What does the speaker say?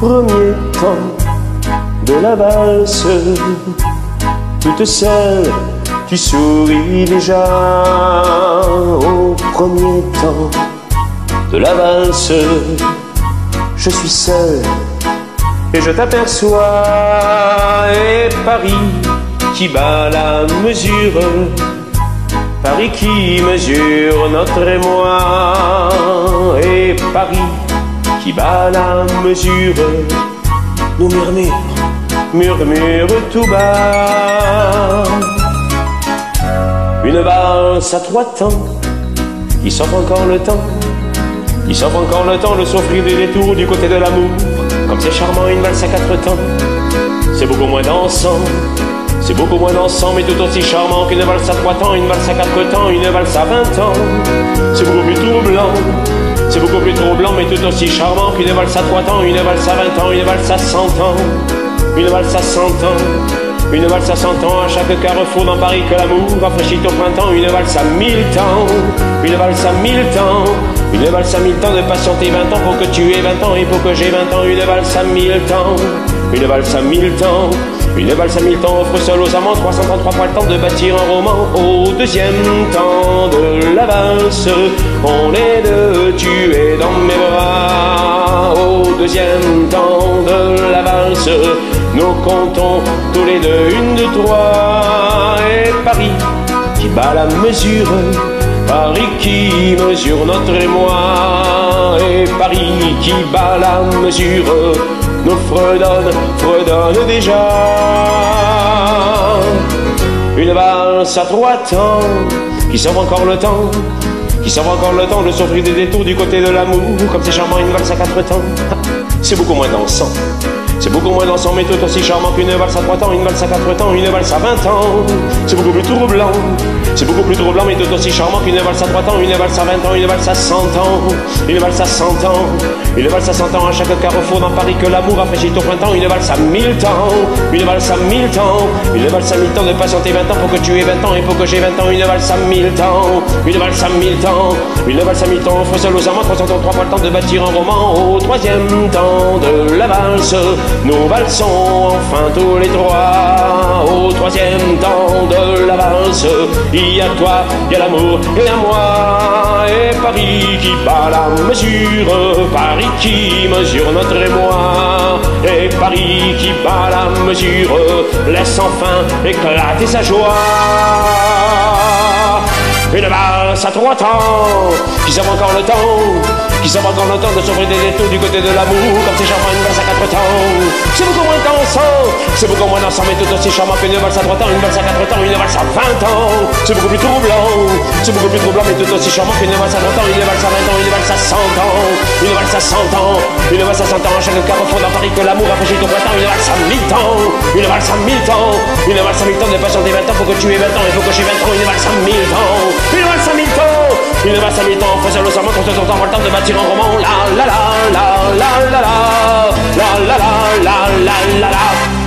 premier temps de la valse, toute seule, tu souris déjà. Au premier temps de la valse, je suis seul et je t'aperçois. Et Paris qui bat la mesure, Paris qui mesure notre émoi. Et Paris qui bat la mesure, nous murmure tout bas. Une valse à trois temps, il s'offre encore le temps, il s'offre encore le temps de s'offrir des détours du côté de l'amour. Comme c'est charmant une valse à quatre temps, c'est beaucoup moins dansant, c'est beaucoup moins dansant, mais tout aussi charmant qu'une valse à trois temps, une valse à quatre temps, une valse à 20 ans. C'est beaucoup plus troublant, c'est beaucoup plus troublant, mais tout aussi charmant qu'une valse à trois temps, une valse à 20 ans, une valse à 100 ans, une valse à 100 ans, une valse à 100 ans. À chaque carrefour dans Paris que l'amour rafraîchit au printemps, une valse à 1000 temps, une valse à 1000 temps, une valse à 1000 temps de patienter 20 ans pour que tu aies 20 ans et pour que j'ai 20 ans, une valse à 1000 temps, une valse à 1000 temps. Une valse à 1000 temps offre seul aux amants 333 fois le temps de bâtir un roman. Au deuxième temps de la valse, on est deux, tu es dans mes bras. Au deuxième temps de la valse, nous comptons tous les deux une, deux, trois. Et Paris qui bat la mesure, Paris qui mesure notre émoi. Et Paris qui bat la mesure, nous fredonne déjà. Une valse à trois temps, qui sauve encore le temps, qui sauve encore le temps de s'offrir des détours du côté de l'amour. Comme c'est charmant une valse à quatre temps, c'est beaucoup moins dansant, c'est beaucoup moins dansant, mais tout aussi charmant qu'une valse à trois temps, une valse à quatre temps, une valse à 20 ans. C'est beaucoup plus troublant, c'est beaucoup plus troublant, mais tout aussi charmant qu'une valse à trois temps, une valse à 20 ans, une valse à 100 ans, une valse à 100 ans, une valse à 100 ans. À chaque carrefour dans Paris que l'amour rafraîchit au printemps, une valse à 1000 temps, une valse à 1000 temps, une valse à 1000 temps de patienter 20 ans pour que tu aies 20 ans et pour que j'ai 20 ans, une valse à 1000 temps, une valse à 1000 temps, une valse à 1000 temps offre seul aux amants 333 fois le temps de bâtir un roman. Au troisième temps de la valse, nous valsons enfin tous les trois. Au troisième temps de la valse, il y a toi, il y a l'amour et à moi. Et Paris qui bat la mesure, Paris qui mesure notre émoi. Et Paris qui bat la mesure, laisse enfin éclater sa joie. Une valse à trois temps, qui sauve encore le temps, qui sauve encore le temps de s'offrir des détours du côté de l'amour. Comme c'est charmant une valse à quatre temps, c'est beaucoup moins dansant, c'est beaucoup moins dansant, mais tout aussi charmant qu'une valse à trois temps, une valse à quatre temps, une valse à 20 ans. C'est beaucoup plus troublant, c'est beaucoup plus troublant, mais tout aussi charmant qu'une valse à trois temps, une valse à 20 ans, une valse à 100 ans, une valse à 100 ans, une valse à 100 ans. À chaque carrefour dans Paris que l'amour rafraîchit au printemps, une valse à 1000 temps, une valse à 1000 temps, une valse à 1000 temps de patienter 20 ans pour que tu aies 20 ans et pour que j'ai 20 ans, une valse à 1000 temps, une valse à 1000 temps, une valse à 1000 temps, faisant le serment qu'on se temps pour le temps de bâtir un roman. La la la la la la la la la la la la la la.